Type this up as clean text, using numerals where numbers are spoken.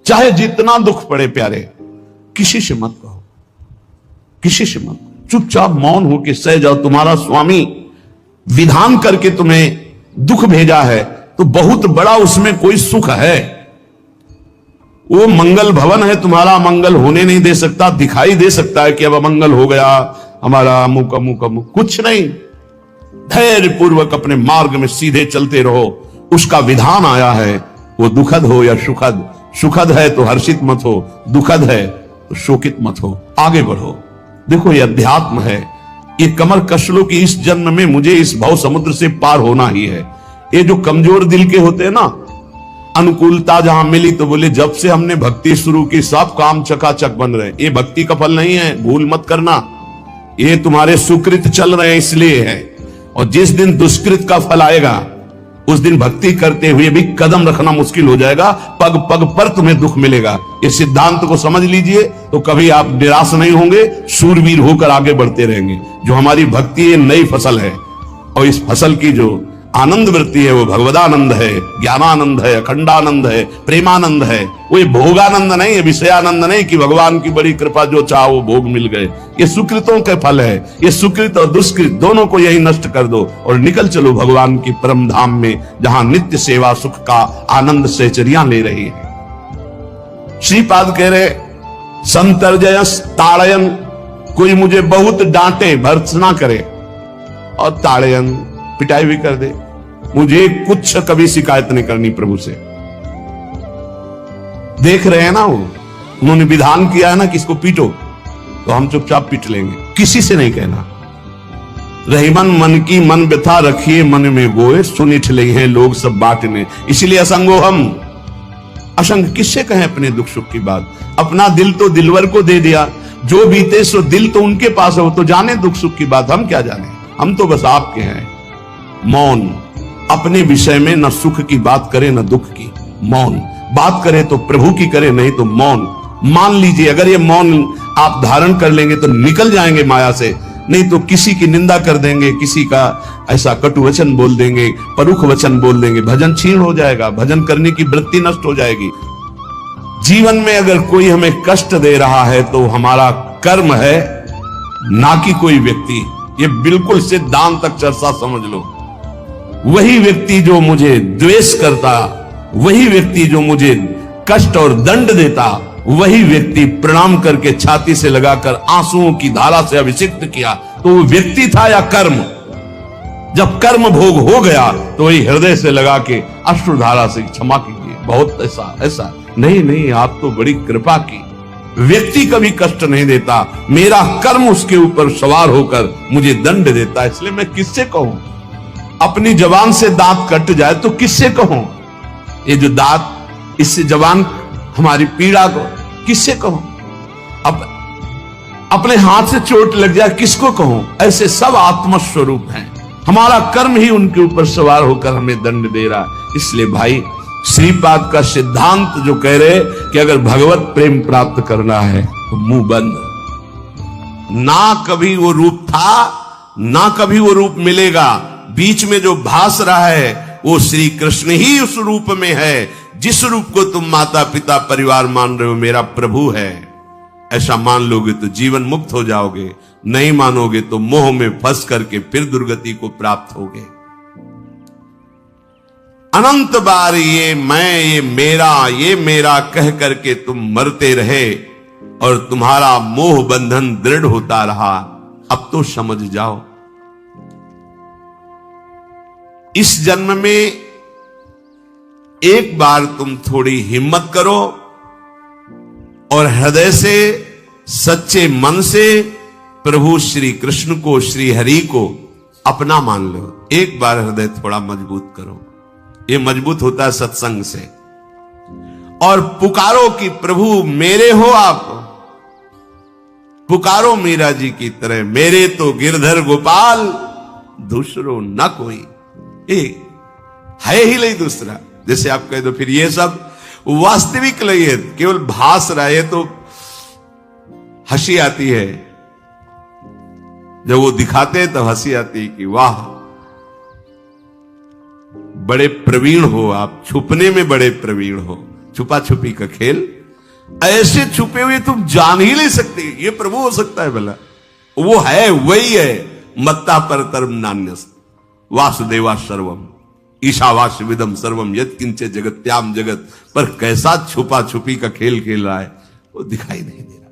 चाहे जितना दुख पड़े प्यारे, किसी से मत कहो, किसी से मत, चुपचाप मौन होकर सह जाओ। तुम्हारा स्वामी विधान करके तुम्हें दुख भेजा है तो बहुत बड़ा उसमें कोई सुख है। वो मंगल भवन है, तुम्हारा मंगल होने नहीं दे सकता। दिखाई दे सकता है कि अब अमंगल हो गया हमारा, अमुक अमुक अमुक, कुछ नहीं। धैर्य पूर्वक अपने मार्ग में सीधे चलते रहो। उसका विधान आया है, वो दुखद हो या सुखद, सुखद है तो हर्षित मत हो, दुखद है तो शोकित मत हो, आगे बढ़ो। देखो ये अध्यात्म है, ये कमर कस लो कि इस जन्म में मुझे इस भव समुद्र से पार होना ही है। ये जो कमजोर दिल के होते हैं ना, अनुकूलता जहां मिली तो बोले जब से हमने भक्ति शुरू की सब काम चकाचक बन रहे। ये भक्ति का फल नहीं है, भूल मत करना। ये तुम्हारे सुकृत चल रहे हैं इसलिए है, और जिस दिन दुष्कृत का फल आएगा उस दिन भक्ति करते हुए भी कदम रखना मुश्किल हो जाएगा, पग पग पर तुम्हें दुख मिलेगा। इस सिद्धांत को समझ लीजिए तो कभी आप निराश नहीं होंगे, शूरवीर होकर आगे बढ़ते रहेंगे। जो हमारी भक्ति ये नई फसल है, और इस फसल की जो आनंद वृत्ति है वो भगवदानंद है, ज्ञानानंद है, अखंडानंद है, प्रेमानंद है। वो ये भोगानंद नहीं है, विषयानंद नहीं कि भगवान की बड़ी कृपा जो चाहो वो भोग मिल गए। ये सुकृतों के फल है। ये सुकृत और दुष्कृत दोनों को यही नष्ट कर दो और निकल चलो भगवान की परम धाम में, जहां नित्य सेवा सुख का आनंद सहचरियां ले रही है। श्रीपाद कह रहे संतर्जयस ताड़यन, कोई मुझे बहुत डांटे, भर्त्सना करे और ताड़यन पिटाई भी कर दे, मुझे कुछ कभी शिकायत नहीं करनी प्रभु से। देख रहे हैं ना, वो उन्होंने विधान किया है ना कि इसको पीटो, तो हम चुपचाप पीट लेंगे, किसी से नहीं कहना। रहीमन मन की मन व्यथा रखिए मन में गोए, सुनिठ ले हैं लोग सब बांटने, इसलिए असंगो हम। असंग किससे कहें अपने दुख सुख की बात? अपना दिल तो दिलवर को दे दिया, जो बीते सो दिल तो उनके पास है, वो तो जाने दुख सुख की बात, हम क्या जाने, हम तो बस आपके हैं। मौन, अपने विषय में न सुख की बात करे न दुख की, मौन बात करे तो प्रभु की करे, नहीं तो मौन। मान लीजिए अगर ये मौन आप धारण कर लेंगे तो निकल जाएंगे माया से, नहीं तो किसी की निंदा कर देंगे, किसी का ऐसा कटु वचन बोल देंगे, परुख वचन बोल देंगे, भजन छीण हो जाएगा, भजन करने की वृत्ति नष्ट हो जाएगी। जीवन में अगर कोई हमें कष्ट दे रहा है तो हमारा कर्म है, ना कि कोई व्यक्ति। ये बिल्कुल सिद्धांत तक चर्चा समझ लो। वही व्यक्ति जो मुझे द्वेष करता, वही व्यक्ति जो मुझे कष्ट और दंड देता, वही व्यक्ति प्रणाम करके छाती से लगाकर आंसुओं की धारा से अभिषिक्त किया, तो वो व्यक्ति था या कर्म? जब कर्म भोग हो गया तो वही हृदय से लगा के अश्रुधारा से क्षमा कीजिए, बहुत ऐसा ऐसा नहीं, आप तो बड़ी कृपा की। व्यक्ति कभी कष्ट नहीं देता, मेरा कर्म उसके ऊपर सवार होकर मुझे दंड देता, इसलिए मैं किससे कहूं? अपनी जबान से दांत कट जाए तो किससे कहूं? ये जो दांत, इससे जबान हमारी पीड़ा को किससे कहूं? अब अपने हाथ से चोट लग जाए किसको कहूं? ऐसे सब आत्मस्वरूप हैं, हमारा कर्म ही उनके ऊपर सवार होकर हमें दंड दे रहा। इसलिए भाई श्रीपाद का सिद्धांत जो कह रहे कि अगर भगवत प्रेम प्राप्त करना है तो मुंह बंद। ना कभी वो रूप था, ना कभी वो रूप मिलेगा। बीच में जो भास रहा है वो श्री कृष्ण ही उस रूप में है, जिस रूप को तुम माता पिता परिवार मान रहे हो मेरा प्रभु है। ऐसा मान लोगे तो जीवन मुक्त हो जाओगे, नहीं मानोगे तो मोह में फंस करके फिर दुर्गति को प्राप्त होगे। अनंत बार ये मैं, ये मेरा कह करके तुम मरते रहे और तुम्हारा मोह बंधन दृढ़ होता रहा। अब तो समझ जाओ, इस जन्म में एक बार तुम थोड़ी हिम्मत करो और हृदय से, सच्चे मन से प्रभु श्री कृष्ण को, श्री हरि को अपना मान लो। एक बार हृदय थोड़ा मजबूत करो, ये मजबूत होता है सत्संग से। और पुकारो कि प्रभु मेरे हो आप, पुकारो मीरा जी की तरह, मेरे तो गिरधर गोपाल दूसरो न कोई, है ही नहीं दूसरा। जैसे आप कह दो फिर ये सब वास्तविक नहीं है, केवल भास रहा है, तो हंसी आती है। जब वो दिखाते हैं तब हंसी आती है कि वाह बड़े प्रवीण हो आप, छुपने में बड़े प्रवीण हो, छुपा छुपी का खेल ऐसे छुपे हुए तुम जान ही नहीं सकते ये प्रभु हो सकता है भला? वो है, वही है। मत्ता पर तरम नान्यस वासुदेवा सर्वम ईशावास विदम सर्वम यत् किंचे जगत्याम जगत। पर कैसा छुपा छुपी का खेल खेल रहा है वो दिखाई नहीं दे रहा।